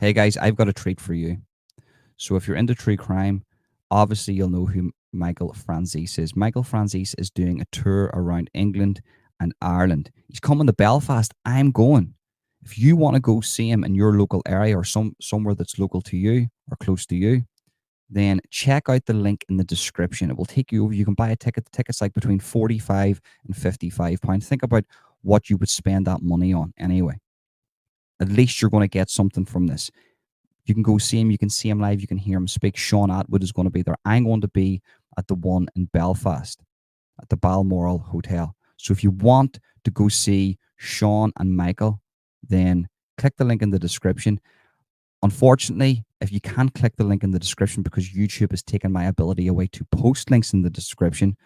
Hey guys, I've got a treat for you. So if you're into true crime, obviously you'll know who Michael Franzese is. Michael Franzese is doing a tour around England and Ireland. He's coming to Belfast. I'm going. If you want to go see him in your local area or somewhere that's local to you or close to you, then check out the link in the description. It will take you over. You can buy a ticket. The ticket's like between 45 and 55 pounds. Think about what you would spend that money on anyway. At least you're going to get something from this. You can go see him. You can see him live. You can hear him speak. Shaun Attwood is going to be there. I'm going to be at the one in Belfast at the Balmoral Hotel. So if you want to go see Shaun and Michael, then click the link in the description. Unfortunately, if you can't click the link in the description because YouTube has taken my ability away to post links in the description,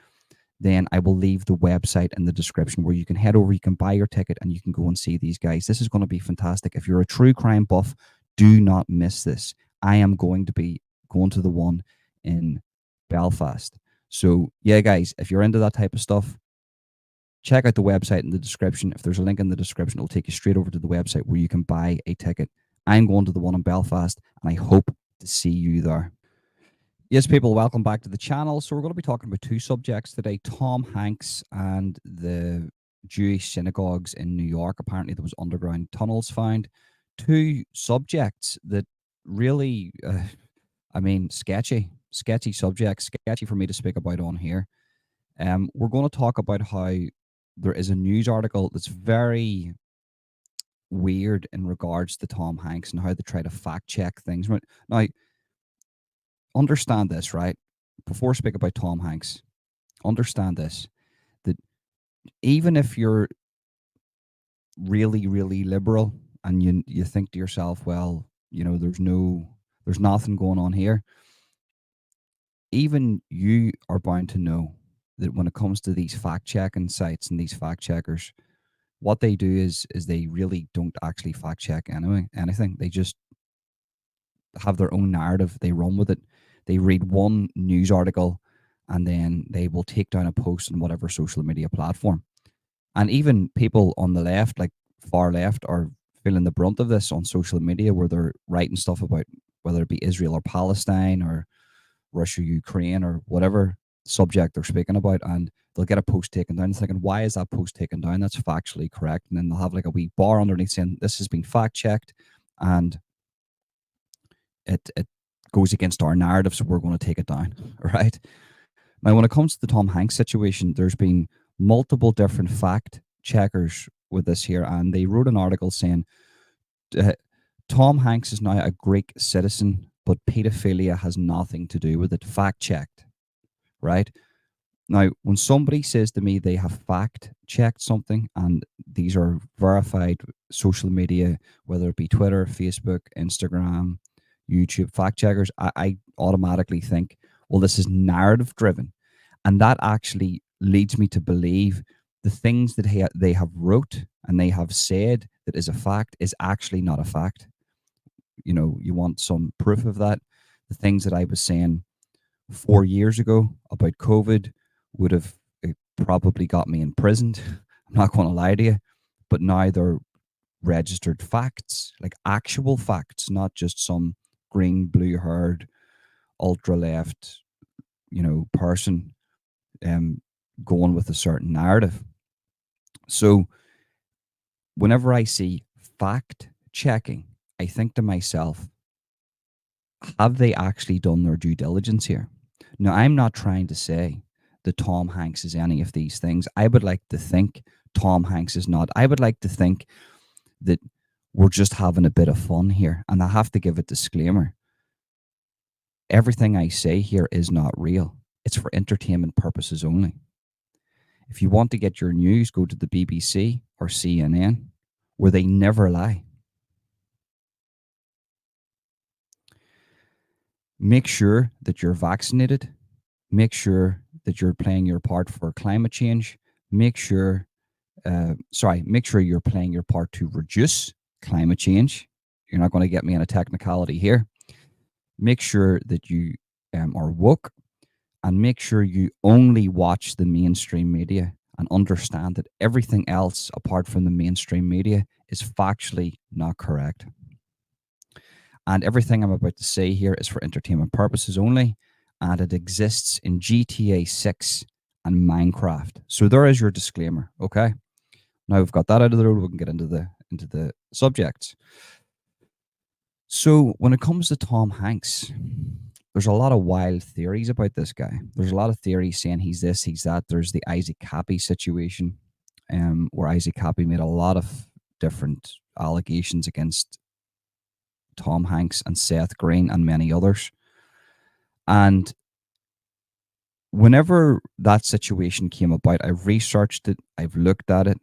then I will leave the website in the description where you can head over, you can buy your ticket, and you can go and see these guys. This is going to be fantastic. If you're a true crime buff, do not miss this. I am going to be going to the one in Belfast. So yeah, guys, if you're into that type of stuff, check out the website in the description. If there's a link in the description, it'll take you straight over to the website where you can buy a ticket. I'm going to the one in Belfast, and I hope to see you there. Yes, people, welcome back to the channel. So we're going to be talking about two subjects today, Tom Hanks and the Jewish synagogues in New York. Apparently there was underground tunnels found. Two subjects that really, sketchy subjects, sketchy for me to speak about on here. We're going to talk about how there is a news article that's very weird in regards to Tom Hanks and how they try to fact check things. Now, understand this, right? Before I speak about Tom Hanks, understand this, that even if you're really, really liberal and you think to yourself, well, there's nothing going on here, even you are bound to know that when it comes to these fact-checking sites and these fact checkers, what they do is they really don't actually fact check anything. They just have their own narrative. They run with it. They read one news article and then they will take down a post on whatever social media platform. And even people on the left, like far left, are feeling the brunt of this on social media, where they're writing stuff about whether it be Israel or Palestine or Russia, Ukraine, or whatever subject they're speaking about, and they'll get a post taken down. Thinking, why is that post taken down? That's factually correct. And then they'll have like a wee bar underneath saying this has been fact checked, and it goes against our narrative, so we're going to take it down. Right now, when it comes to the Tom Hanks situation, there's been multiple different fact checkers with this here, and they wrote an article saying Tom Hanks is now a Greek citizen, but pedophilia has nothing to do with it. Fact checked. Right now, when somebody says to me they have fact checked something, and these are verified social media, whether it be Twitter, Facebook, Instagram, YouTube fact checkers, I automatically think, well, this is narrative driven. And that actually leads me to believe the things that they have wrote and they have said that is a fact is actually not a fact. You want some proof of that? The things that I was saying 4 years ago about COVID would have probably got me imprisoned. I'm not going to lie to you, but now they're registered facts, like actual facts, not just some green, blue haired, ultra left, person going with a certain narrative. So whenever I see fact checking, I think to myself, have they actually done their due diligence here? Now, I'm not trying to say that Tom Hanks is any of these things. I would like to think Tom Hanks is not. I would like to think that we're just having a bit of fun here. And I have to give a disclaimer. Everything I say here is not real. It's for entertainment purposes only. If you want to get your news, go to the BBC or CNN, where they never lie. Make sure that you're vaccinated. Make sure that you're playing your part for climate change. Make sure you're playing your part to reduce climate change. You're not going to get me in a technicality here. Make sure that you are woke, and make sure you only watch the mainstream media and understand that everything else apart from the mainstream media is factually not correct. And everything I'm about to say here is for entertainment purposes only, and it exists in GTA 6 and Minecraft. So there is your disclaimer, okay? Now we've got that out of the road, we can get into the subjects. So when it comes to Tom Hanks, there's a lot of wild theories about this guy. There's a lot of theories saying he's this, he's that. There's the Isaac Cappy situation, where Isaac Cappy made a lot of different allegations against Tom Hanks and Seth Green and many others. And whenever that situation came about, I've researched it, I've looked at it.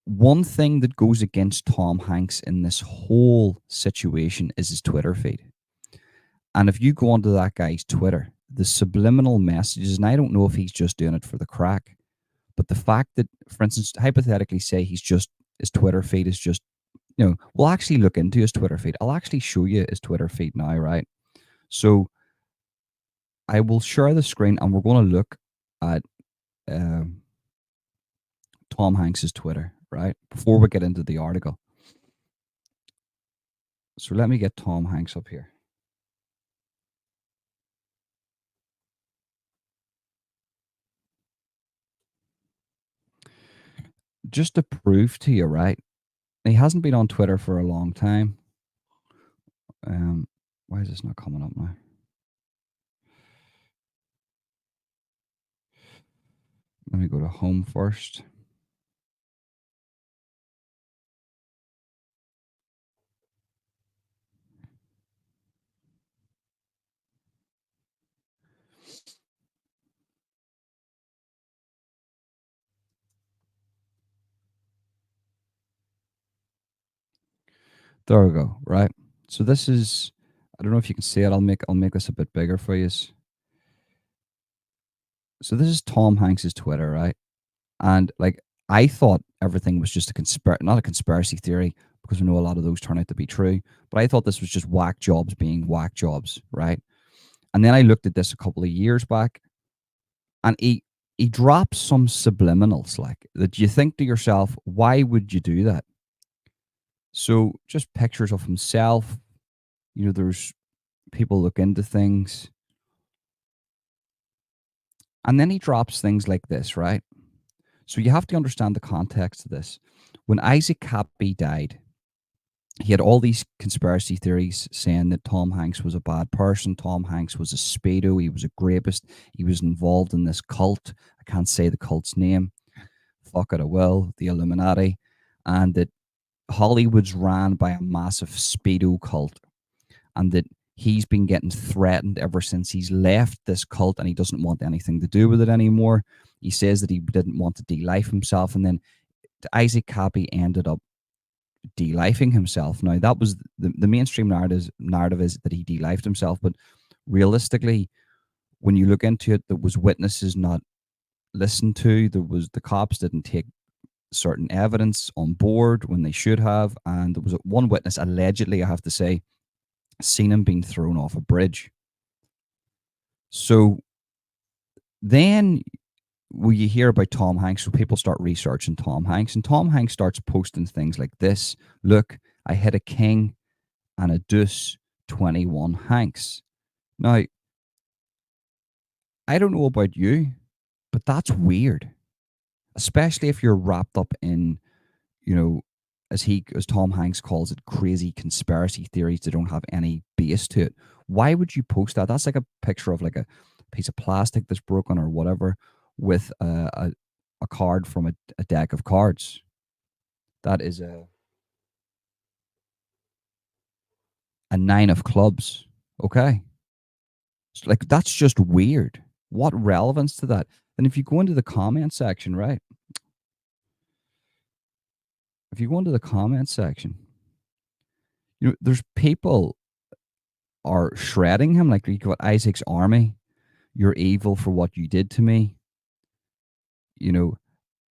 One thing that goes against Tom Hanks in this whole situation is his Twitter feed. And if you go onto that guy's Twitter, the subliminal messages, and I don't know if he's just doing it for the crack, but the fact that, for instance, hypothetically say his Twitter feed is just, we'll actually look into his Twitter feed. I'll actually show you his Twitter feed now, right? So I will share the screen and we're going to look at Tom Hanks's Twitter, right? Before we get into the article. So let me get Tom Hanks up here. Just to prove to you, right? He hasn't been on Twitter for a long time. Why is this not coming up now? Let me go to home first. There we go. Right. So this is, I don't know if you can see it. I'll make this a bit bigger for you. So this is Tom Hanks's Twitter, right? And like, I thought everything was just not a conspiracy theory, because we know a lot of those turn out to be true. But I thought this was just whack jobs being whack jobs, right? And then I looked at this a couple of years back, and he drops some subliminals like that. You think to yourself, why would you do that? So just pictures of himself. There's people look into things, and then he drops things like this, right? So you have to understand the context of this. When Isaac Cappy died, he had all these conspiracy theories saying that Tom Hanks was a bad person. Tom Hanks was a SPEEDO. He was a rapist. He was involved in this cult. I can't say the cult's name. Fuck it, I will. The Illuminati. And that Hollywood's ran by a massive SPEEDO cult. And that he's been getting threatened ever since he's left this cult, and he doesn't want anything to do with it anymore. He says that he didn't want to de-life himself. And then Isaac Cappy ended up de-lifing himself. Now, that was the mainstream narrative is that he de-lifed himself, but realistically, when you look into it, there was witnesses not listened to. The cops didn't take certain evidence on board when they should have, and there was one witness, allegedly, I have to say, seen him being thrown off a bridge. So then you hear about Tom Hanks, so people start researching Tom Hanks, and Tom Hanks starts posting things like this. Look, I hit a king and a deuce, 21 Hanks. Now, I don't know about you, but that's weird, especially if you're wrapped up in, as Tom Hanks calls it, crazy conspiracy theories that don't have any base to it. Why would you post that? That's like a picture of like a piece of plastic that's broken or whatever, with a card from a deck of cards. That is a nine of clubs. Okay. So like, that's just weird. What relevance to that? And if you go into the comment section, right? If you go into the comment section, there's people are shredding him. Like, you got Isaac's army. You're evil for what you did to me.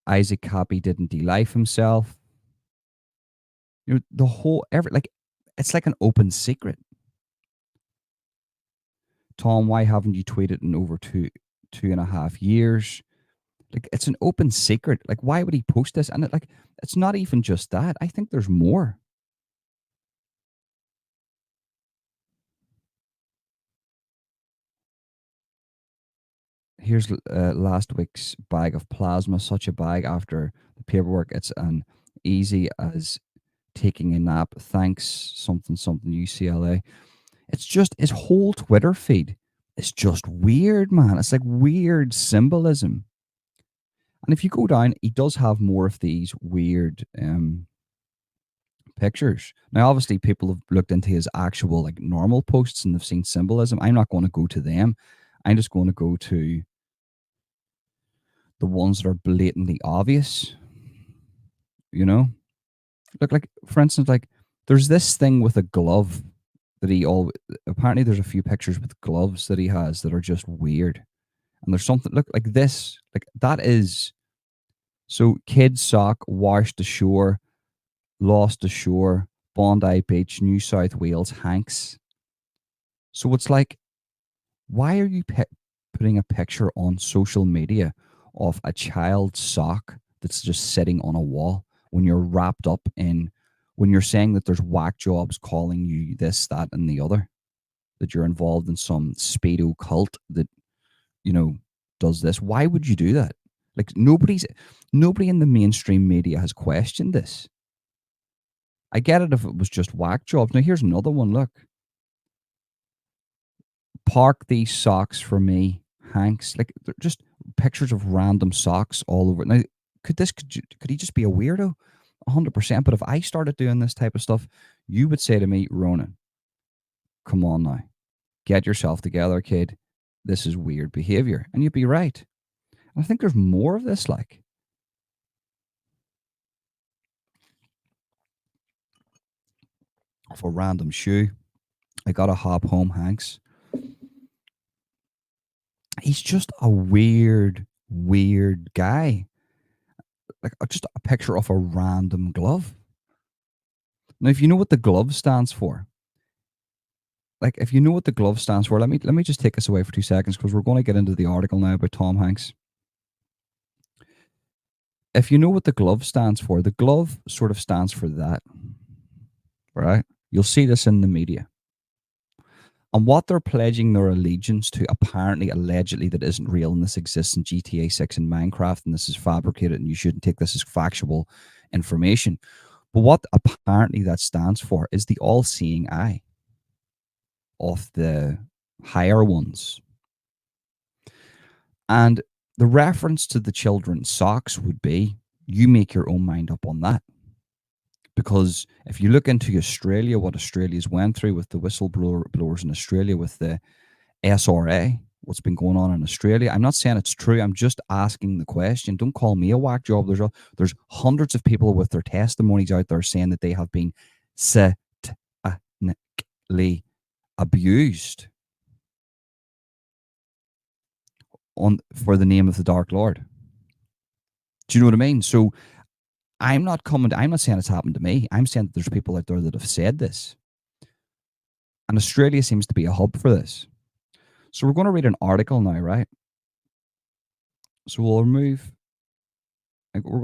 Isaac Cappy didn't de-life himself. The whole it's like an open secret. Tom, why haven't you tweeted in over 2.5 years? Like, it's an open secret. Like, why would he post this? And it's not even just that. I think there's more. Here's last week's bag of plasma. Such a bag after the paperwork. It's an easy as taking a nap. Thanks, something, something, UCLA. It's just his whole Twitter feed is just weird, man. It's like weird symbolism. And if you go down, he does have more of these weird pictures. Now, obviously, people have looked into his actual like normal posts and they've seen symbolism. I'm not going to go to them. I'm just going to go to the ones that are blatantly obvious. You know, look, like for instance, like there's this thing with a glove that he all apparently there's a few pictures with gloves that he has that are just weird. And there's something look like this, like that is so kid sock washed ashore, lost ashore, Bondi Beach, New South Wales, Hanks. So it's like, why are you putting a picture on social media of a child's sock that's just sitting on a wall when you're wrapped up in, when you're saying that there's whack jobs calling you this, that, and the other, that you're involved in some SPEEDO cult that, you know, does this? Why would you do that? Like nobody in the mainstream media has questioned this. I get it if it was just whack jobs. Now here's another one. Look, park these socks for me, Hanks. Like they're just pictures of random socks all over. Now, could he just be a weirdo? 100%. But if I started doing this type of stuff, you would say to me, Ronan, come on now, get yourself together, kid. This is weird behavior, and you'd be right. And I think there's more of this, like. Of a random shoe. I got a hop home, Hanks. He's just a weird, weird guy. Like just a picture of a random glove. Now, if you know what the glove stands for, like if you know what the glove stands for, let me just take us away for 2 seconds because we're going to get into the article now about Tom Hanks. If you know what the glove stands for, the glove sort of stands for that, right? You'll see this in the media. And what they're pledging their allegiance to, apparently, allegedly, that isn't real, and this exists in GTA 6 and Minecraft, and this is fabricated, and you shouldn't take this as factual information. But what apparently that stands for is the all-seeing eye of the higher ones. And the reference to the children's socks would be, you make your own mind up on that. Because if you look into Australia, what Australia's went through with the whistleblowers in Australia, with the SRA, what's been going on in Australia, I'm not saying it's true. I'm just asking the question. Don't call me a whack job. There's hundreds of people with their testimonies out there saying that they have been satanically abused for the name of the Dark Lord. Do you know what I mean? So I'm not saying it's happened to me. I'm saying that there's people out there that have said this. And Australia seems to be a hub for this. So we're going to read an article now, right? So we're going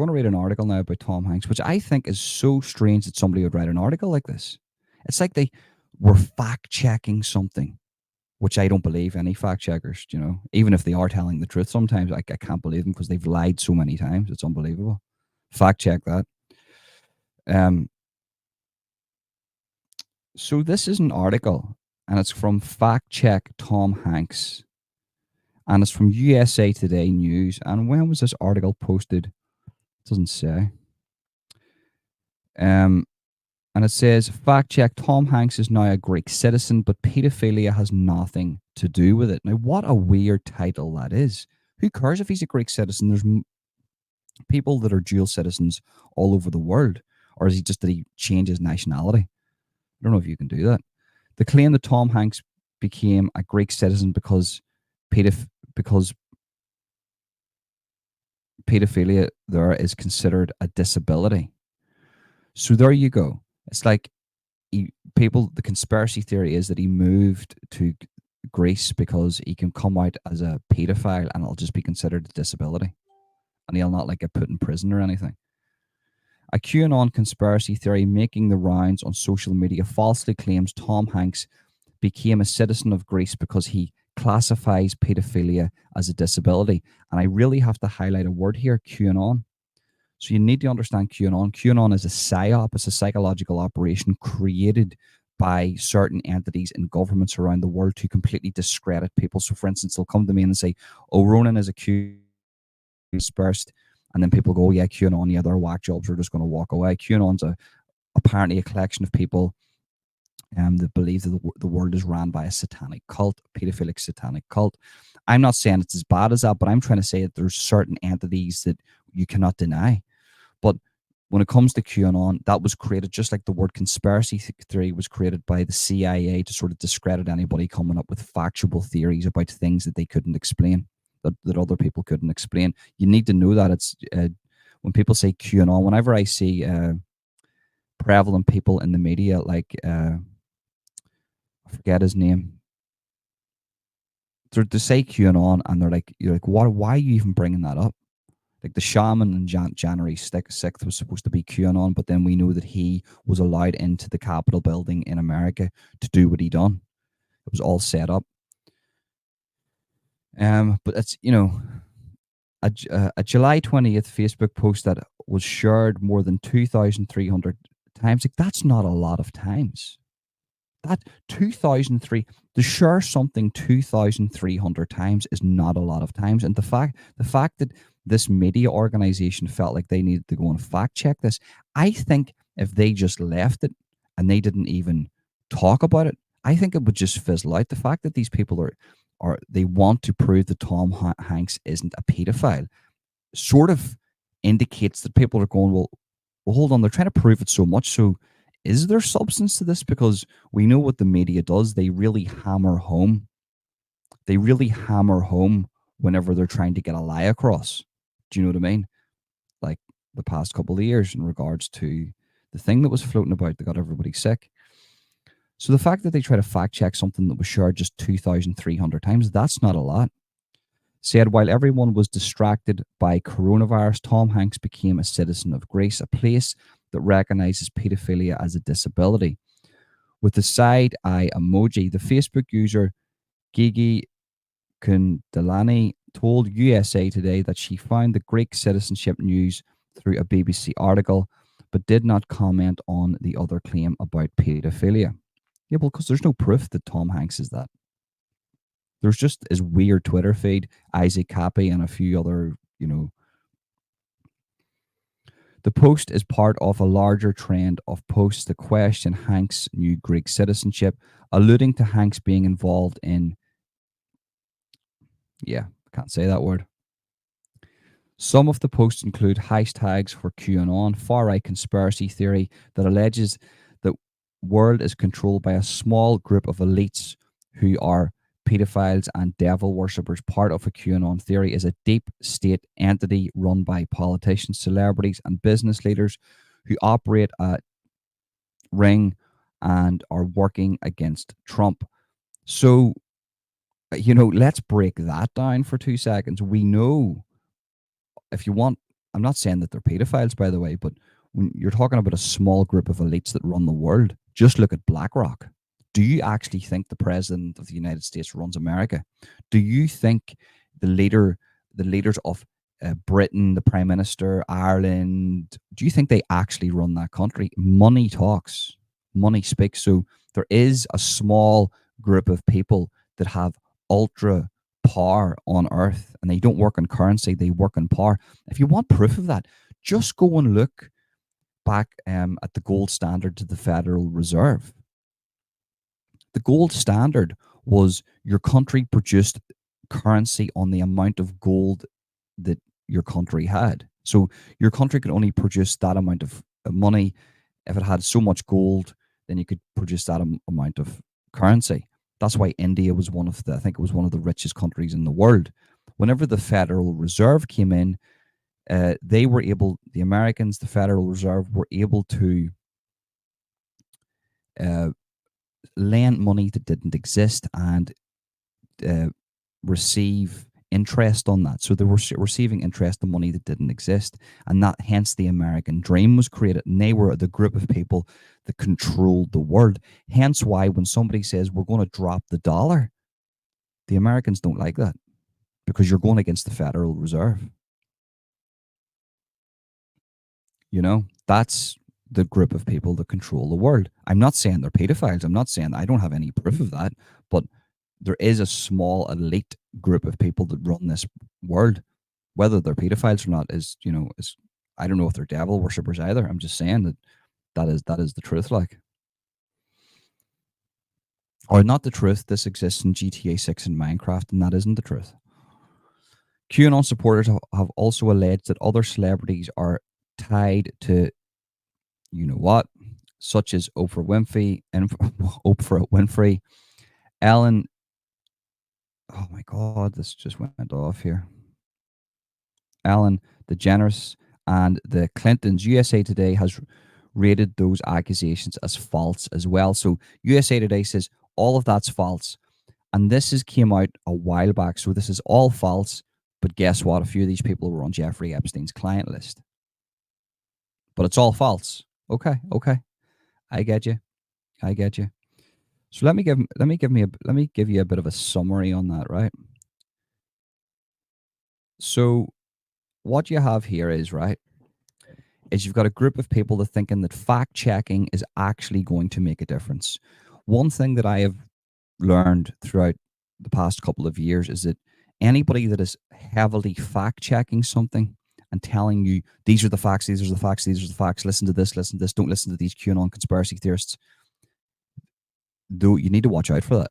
to read an article now about Tom Hanks, which I think is so strange that somebody would write an article like this. It's like they were fact checking something, which I don't believe any fact checkers, you know, even if they are telling the truth sometimes, I can't believe them because they've lied so many times. It's unbelievable. Fact check that. So this is an article, and it's from Fact Check Tom Hanks, and it's from USA Today News. And when was this article posted? It doesn't say. And it says, fact check, Tom Hanks is now a Greek citizen, but pedophilia has nothing to do with it. Now, what a weird title that is. Who cares if he's a Greek citizen? There's people that are dual citizens all over the world. Or is he just that he changes nationality? I don't know if you can do that. The claim that Tom Hanks became a Greek citizen because pedophilia there is considered a disability. So there you go. It's like the conspiracy theory is that he moved to Greece because he can come out as a pedophile and it'll just be considered a disability. And he'll not like get put in prison or anything. A QAnon conspiracy theory making the rounds on social media falsely claims Tom Hanks became a citizen of Greece because he classifies pedophilia as a disability. And I really have to highlight a word here, QAnon. So you need to understand QAnon. QAnon is a psyop, it's a psychological operation created by certain entities and governments around the world to completely discredit people. So, for instance, they'll come to me and say, "Oh, Ronan is accused dispersed," and then people go, "Oh, yeah, QAnon, yeah, they're whack jobs. They're just going to walk away." QAnon's apparently a collection of people that believe that the world is ran by a satanic cult, a pedophilic satanic cult. I'm not saying it's as bad as that, but I'm trying to say that there's certain entities that you cannot deny. But when it comes to QAnon, that was created just like the word conspiracy theory was created by the CIA to sort of discredit anybody coming up with factual theories about things that they couldn't explain, that other people couldn't explain. You need to know that it's when people say QAnon, whenever I see prevalent people in the media, like I forget his name, they say QAnon, and you're like, what? Why are you even bringing that up? Like the shaman on January 6th was supposed to be QAnon, but then we know that he was allowed into the Capitol building in America to do what he done. It was all set up. But it's, a July 20th Facebook post that was shared more than 2,300 times. Like, that's not a lot of times. That 2003 to share something 2,300 times is not a lot of times. And the fact that this media organization felt like they needed to go and fact check this, I think if they just left it and they didn't even talk about it, I think it would just fizzle out. The fact that these people are they want to prove that Tom Hanks isn't a pedophile sort of indicates that people are going, well, hold on, they're trying to prove it so much. So is there substance to this? Because we know what the media does. They really hammer home. They really hammer home whenever they're trying to get a lie across. Do you know what I mean? Like the past couple of years in regards to the thing that was floating about that got everybody sick. So the fact that they try to fact check something that was shared just 2,300 times, that's not a lot. Said while everyone was distracted by coronavirus, Tom Hanks became a citizen of Greece, a place that recognizes pedophilia as a disability. With the side eye emoji, the Facebook user Gigi Kundalani told USA Today that she found the Greek citizenship news through a BBC article, but did not comment on the other claim about pedophilia. Yeah, well, because there's no proof that Tom Hanks is that. There's just his weird Twitter feed, Isaac Cappy, and a few other, The post is part of a larger trend of posts that question Hanks' new Greek citizenship, alluding to Hanks being involved in, can't say that word. Some of the posts include hashtags for QAnon, far-right conspiracy theory that alleges that world is controlled by a small group of elites who are pedophiles and devil worshippers. Part of a QAnon theory is a deep state entity run by politicians, celebrities, and business leaders who operate a ring and are working against Trump. So, let's break that down for 2 seconds. We know, if you want, I'm not saying that they're pedophiles, by the way, but when you're talking about a small group of elites that run the world, just look at BlackRock. Do you actually think the president of the United States runs America? Do you think the leaders of Britain, the prime minister, Ireland, do you think they actually run that country? Money talks, money speaks. So there is a small group of people that have ultra power on earth, and they don't work on currency, they work on power. If you want proof of that, just go and look back at the gold standard to the Federal Reserve. The gold standard was your country produced currency on the amount of gold that your country had. So your country could only produce that amount of money. If it had so much gold, then you could produce that amount of currency. That's why India was I think it was one of the richest countries in the world. Whenever the Federal Reserve came in, the Americans, the Federal Reserve, were able to lend money that didn't exist and receive interest on that. So they were receiving interest on money that didn't exist, and that hence the American dream was created. And they were the group of people that controlled the world. Hence why when somebody says we're going to drop the dollar, The Americans don't like that because you're going against the Federal Reserve. You know, that's the group of people that control the world. I'm not saying they're pedophiles. I'm not saying, I don't have any proof of that, but there is a small elite group of people that run this world. Whether they're pedophiles or not is, is, I don't know if they're devil worshippers either. I'm just saying that is the truth, like, or not the truth. This exists in GTA 6 and Minecraft, and that isn't the truth. QAnon supporters have also alleged that other celebrities are tied to, you know what, such as Oprah Winfrey and Oprah Winfrey, Ellen. Oh my God, this just went off here. Ellen DeGeneres and the Clintons. USA Today has rated those accusations as false as well. So USA Today says all of that's false. And this came out a while back. So this is all false. But guess what? A few of these people were on Jeffrey Epstein's client list. But it's all false. Okay. I get you. So let me give you a bit of a summary on that, right? So what you have here is, right, is you've got a group of people that thinking that fact checking is actually going to make a difference. One thing that I have learned throughout the past couple of years is that anybody that is heavily fact checking something and telling you these are the facts, listen to this, don't listen to these QAnon conspiracy theorists, though, you need to watch out for that,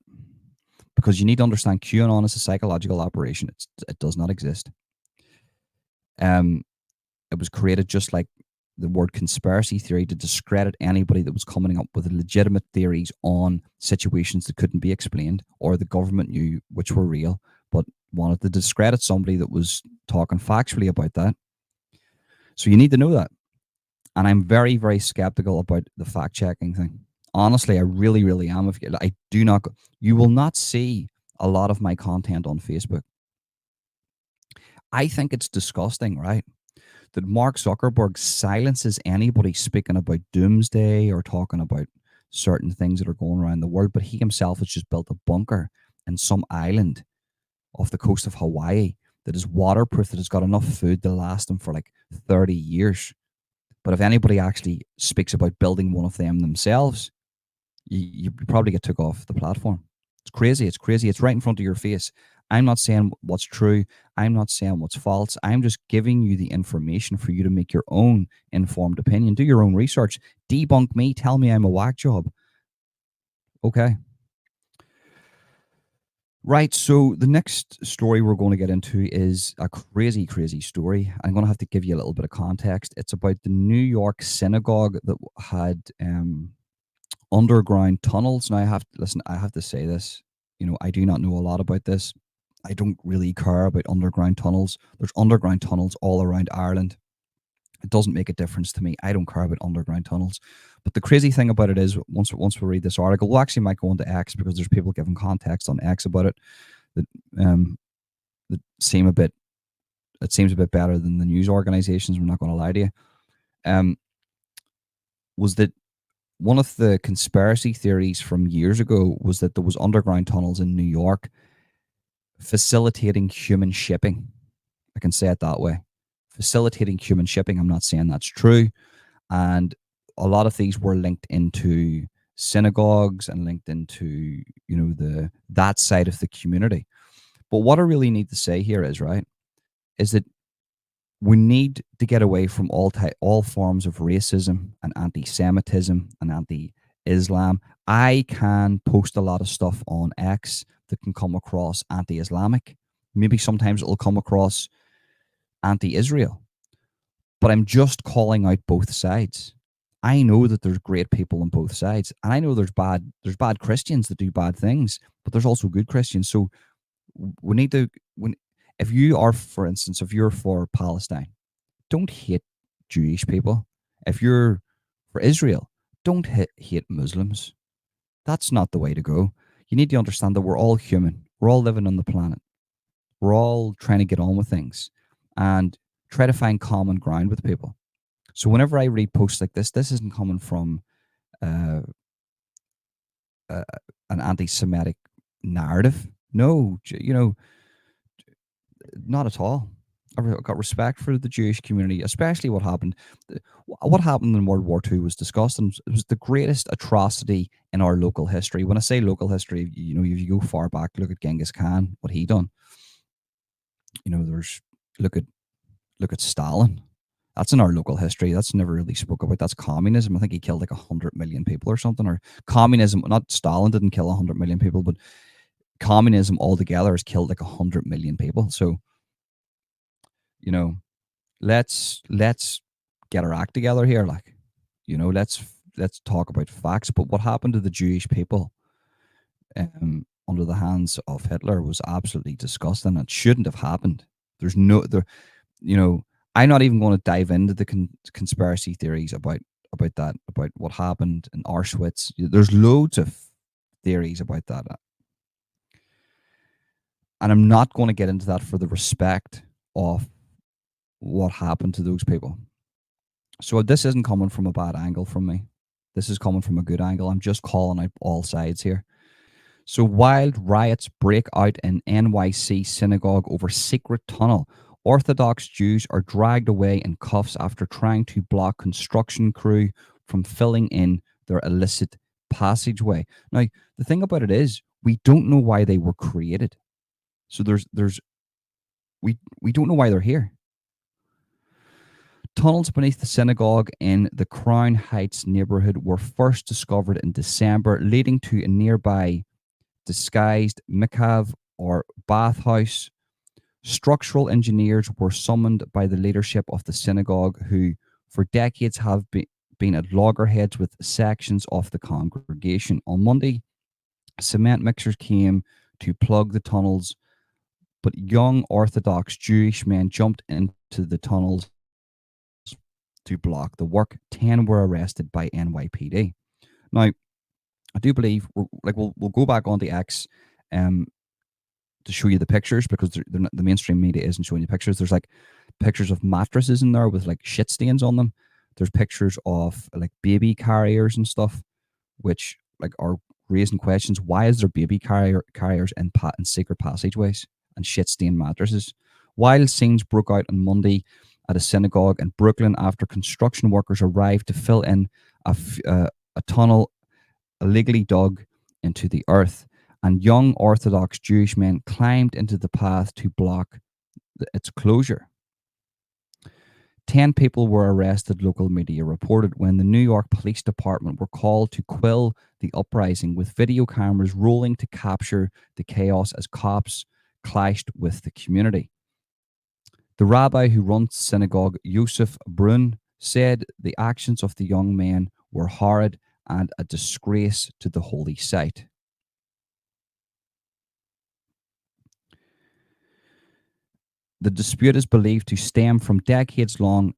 because you need to understand QAnon is a psychological operation. It does not exist. It was created just like the word conspiracy theory to discredit anybody that was coming up with legitimate theories on situations that couldn't be explained or the government knew which were real, but wanted to discredit somebody that was talking factually about that. So you need to know that. And I'm very, very skeptical about the fact checking thing. Honestly, I really, really am. You will not see a lot of my content on Facebook. I think it's disgusting, right, that Mark Zuckerberg silences anybody speaking about doomsday or talking about certain things that are going around the world, but he himself has just built a bunker in some island off the coast of Hawaii that is waterproof, that has got enough food to last them for like 30 years. But if anybody actually speaks about building one of them themselves, you probably get took off the platform. It's crazy. It's right in front of your face. I'm not saying what's true. I'm not saying what's false. I'm just giving you the information for you to make your own informed opinion. Do your own research. Debunk me. Tell me I'm a whack job. Okay. Right. So the next story we're going to get into is a crazy, crazy story. I'm going to have to give you a little bit of context. It's about the New York synagogue that had underground tunnels. Now, I have to say this. I do not know a lot about this. I don't really care about underground tunnels. There's underground tunnels all around Ireland. It doesn't make a difference to me. I don't care about underground tunnels. But the crazy thing about it is, once we read this article, we actually might go into X, because there's people giving context on X about it that that seem a bit. It seems a bit better than the news organizations. I'm not going to lie to you. Was that one of the conspiracy theories from years ago? Was that there was underground tunnels in New York facilitating human shipping. I can say it that way. Facilitating human shipping. I'm not saying that's true. And a lot of these were linked into synagogues and linked into, that side of the community. But what I really need to say here is, right, is that we need to get away from all forms of racism and anti-Semitism and anti-Islam. I can post a lot of stuff on X that can come across anti-Islamic. Maybe sometimes it'll come across anti-Israel. But I'm just calling out both sides. I know that there's great people on both sides, and I know there's bad Christians that do bad things, but there's also good Christians. So we need to, if you are, for instance, if you're for Palestine, don't hate Jewish people. If you're for Israel, don't hate Muslims. That's not the way to go. You need to understand that we're all human. We're all living on the planet. We're all trying to get on with things and try to find common ground with people. So whenever I read posts like this isn't coming from an anti-Semitic narrative. No, not at all. I've got respect for the Jewish community, especially what happened. What happened in World War II was disgusting. It was the greatest atrocity in our local history. When I say local history, if you go far back, look at Genghis Khan, what he done. There's look at Stalin. That's in our local history. That's never really spoke about. That's communism. I think he killed like 100 million people or something. Or communism, not Stalin didn't kill 100 million people, but communism altogether has killed like 100 million people. So, you know, let's get our act together here. Like, let's talk about facts. But what happened to the Jewish people under the hands of Hitler was absolutely disgusting. It shouldn't have happened. There's no there. You know, I'm not even going to dive into the conspiracy theories about what happened in Auschwitz. There's loads of theories about that, and I'm not going to get into that for the respect of what happened to those people. So this isn't coming from a bad angle from me. This is coming from a good angle. I'm just calling out all sides here. So wild riots break out in NYC synagogue over secret tunnel. Orthodox Jews are dragged away in cuffs after trying to block construction crew from filling in their illicit passageway. Now, the thing about it is, we don't know why they were created. So we don't know why they're here. Tunnels beneath the synagogue in the Crown Heights neighborhood were first discovered in December, leading to a nearby disguised mikhav or bathhouse. Structural engineers were summoned by the leadership of the synagogue, who for decades have been at loggerheads with sections of the congregation. On Monday, cement mixers came to plug the tunnels, but young Orthodox Jewish men jumped into the tunnels to block the work. 10 were arrested by NYPD. Now, I do believe we'll go back on the X to show you the pictures, because they're not, the mainstream media isn't showing you pictures. There's like pictures of mattresses in there with like shit stains on them. There's pictures of like baby carriers and stuff, which like are raising questions. Why is there baby carriers in secret passageways and shit stained mattresses? Wild scenes broke out on Monday at a synagogue in Brooklyn after construction workers arrived to fill in a tunnel illegally dug into the earth, and young Orthodox Jewish men climbed into the path to block its closure. 10 people were arrested, local media reported, when the New York Police Department were called to quell the uprising, with video cameras rolling to capture the chaos as cops clashed with the community. The rabbi who runs the synagogue, Yosef Brun, said the actions of the young men were horrid and a disgrace to the holy site. The dispute is believed to stem from decades long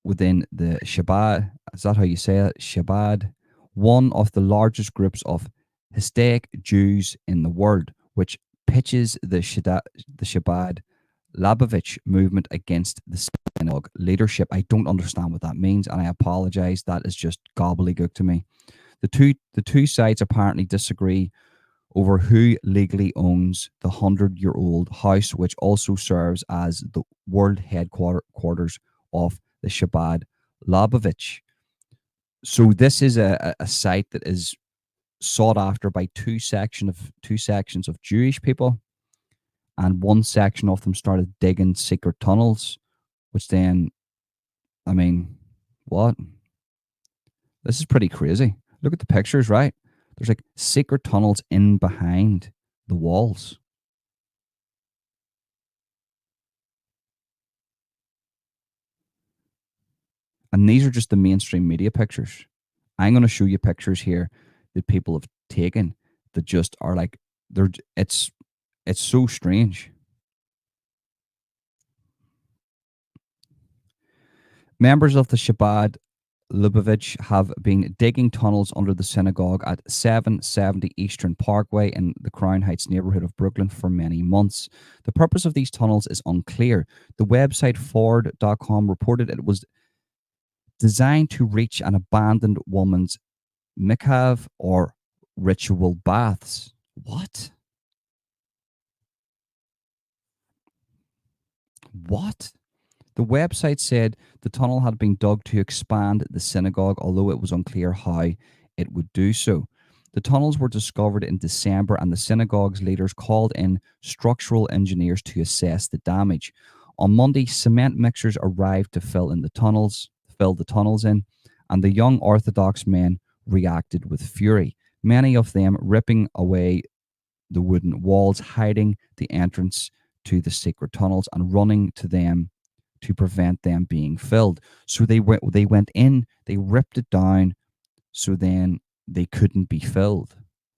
within the Shabbat. Is that how you say it? Shabbat, one of the largest groups of Hasidic Jews in the world, which pitches the Shabbat Lubavitch movement against the synagogue leadership. I don't understand what that means, and I apologize. That is just gobbledygook to me. The two sides apparently disagree over who legally owns the 100-year-old house, which also serves as the world headquarters of the Shabbat Lubavitch. So this is a site that is sought after by two sections of Jewish people, and one section of them started digging secret tunnels, which then, I mean, what? This is pretty crazy. Look at the pictures, right? There's like secret tunnels in behind the walls. And these are just the mainstream media pictures. I'm going to show you pictures here that people have taken that just are like, they're it's so strange. Members of the Shabbat Lubavitch have been digging tunnels under the synagogue at 770 Eastern Parkway in the Crown Heights neighborhood of Brooklyn for many months. The purpose of these tunnels is unclear. The website Ford.com reported it was designed to reach an abandoned woman's mikhav or ritual baths. What? What? The website said the tunnel had been dug to expand the synagogue, although it was unclear how it would do so. The tunnels were discovered in December, and the synagogue's leaders called in structural engineers to assess the damage. On Monday, cement mixers arrived to fill the tunnels in, and the young Orthodox men reacted with fury, many of them ripping away the wooden walls, hiding the entrance to the secret tunnels, and running to them to prevent them being filled. So they went in, they ripped it down, so then they couldn't be filled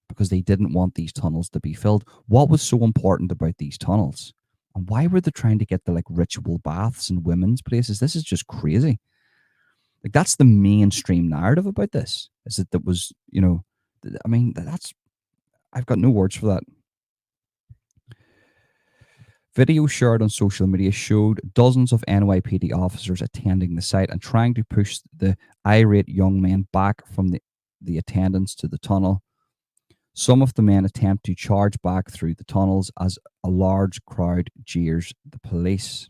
because they didn't want these tunnels to be filled. What was so important about these tunnels? And why were they trying to get the like ritual baths in women's places? This is just crazy. Like that's the mainstream narrative about this. Is that was, I mean, that's I've got no words for that. Video shared on social media showed dozens of NYPD officers attending the site and trying to push the irate young men back from the attendants to the tunnel. Some of the men attempt to charge back through the tunnels as a large crowd jeers the police.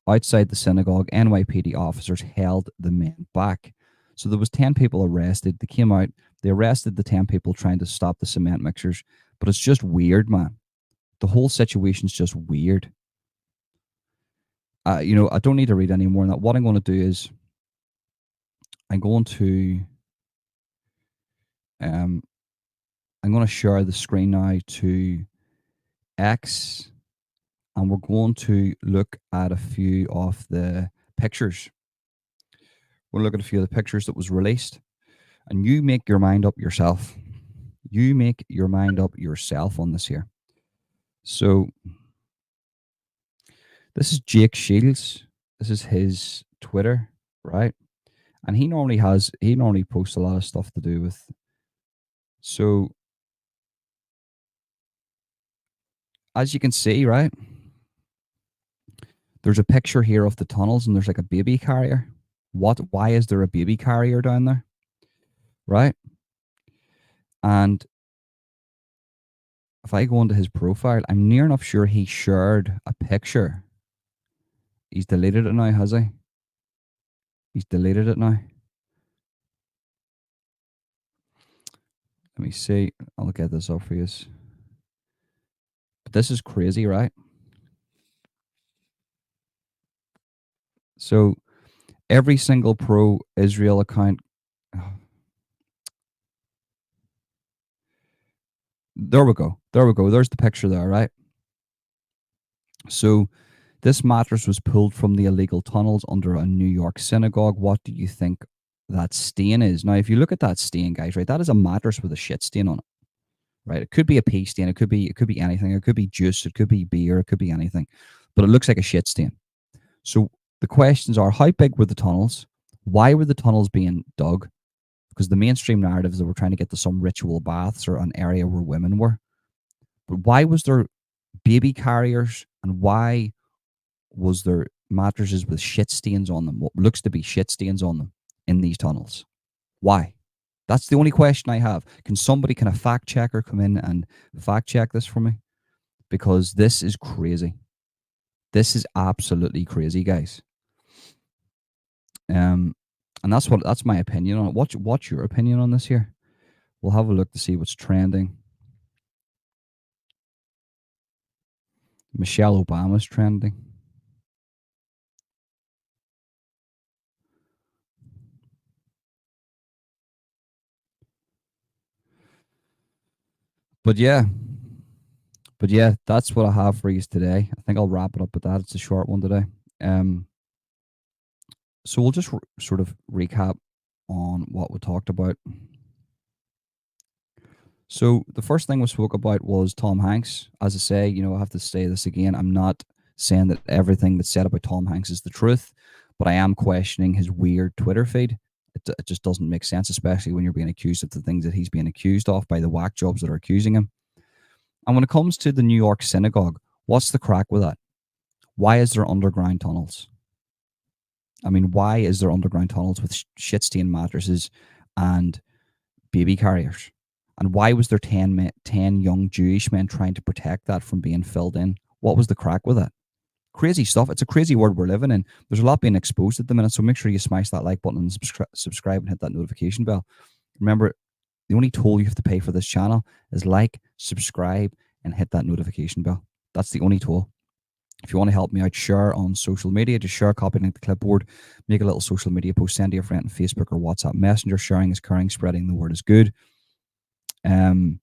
Outside the synagogue, NYPD officers held the men back. So there was 10 people arrested. They came out, they arrested the 10 people trying to stop the cement mixers. But it's just weird, man. The whole situation's just weird. I don't need to read any more than that. What I'm going to do is I'm going to share the screen now to X, and we're going to look at a few of the pictures. We'll look at a few of the pictures that was released, and you make your mind up yourself. You make your mind up yourself on this here. So this is Jake Shields. This is his Twitter, right? And he normally posts a lot of stuff to do with. So as you can see, right, there's a picture here of the tunnels, and there's like a baby carrier. Why is there a baby carrier down there? Right? And if I go into his profile, I'm near enough sure he shared a picture. He's deleted it now, has he? He's deleted it now. Let me see. I'll get this up for you. But this is crazy, right? So every single pro-Israel account. There we go. There's the picture there, right? So this mattress was pulled from the illegal tunnels under a New York synagogue. What do you think that stain is? Now, if you look at that stain, guys, right, that is a mattress with a shit stain on it. Right? It could be a pee stain, it could be anything, it could be juice, it could be beer, it could be anything. But it looks like a shit stain. So the questions are, how big were the tunnels? Why were the tunnels being dug? Because the mainstream narrative is that we're trying to get to some ritual baths or an area where women were. But why was there baby carriers, and why was there mattresses with shit stains on them, what looks to be shit stains on them, in these tunnels? Why? That's the only question I have. Can a fact checker come in and fact check this for me? Because this is crazy. This is absolutely crazy, guys. And that's my opinion on it. What's your opinion on this here? We'll have a look to see what's trending. Michelle Obama's trending. But yeah, that's what I have for you today. I think I'll wrap it up with that. It's a short one today. So we'll just sort of recap on what we talked about. So the first thing we spoke about was Tom Hanks. As I say, I have to say this again. I'm not saying that everything that's said about Tom Hanks is the truth, but I am questioning his weird Twitter feed. It just doesn't make sense, especially when you're being accused of the things that he's being accused of by the whack jobs that are accusing him. And when it comes to the New York synagogue, what's the crack with that? Why is there underground tunnels? I mean, why is there underground tunnels with shit-stained mattresses and baby carriers? And why was there 10 young Jewish men trying to protect that from being filled in? What was the crack with that? Crazy stuff. It's a crazy world we're living in. There's a lot being exposed at the minute, so make sure you smash that like button and subscribe and hit that notification bell. Remember, the only toll you have to pay for this channel is like, subscribe, and hit that notification bell. That's the only toll. If you want to help me out, share on social media. Just share, copy link the clipboard, make a little social media post, send to your friend on Facebook or WhatsApp Messenger. Sharing is caring, spreading the word is good. And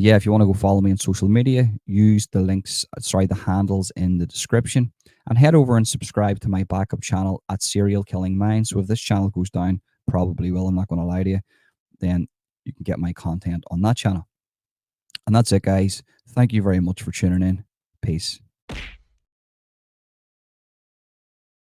yeah, if you want to go follow me on social media, use the links, the handles in the description, and head over and subscribe to my backup channel at Serial Killing Minds. So if this channel goes down, probably will, I'm not going to lie to you, then you can get my content on that channel. And that's it, guys. Thank you very much for tuning in. Peace.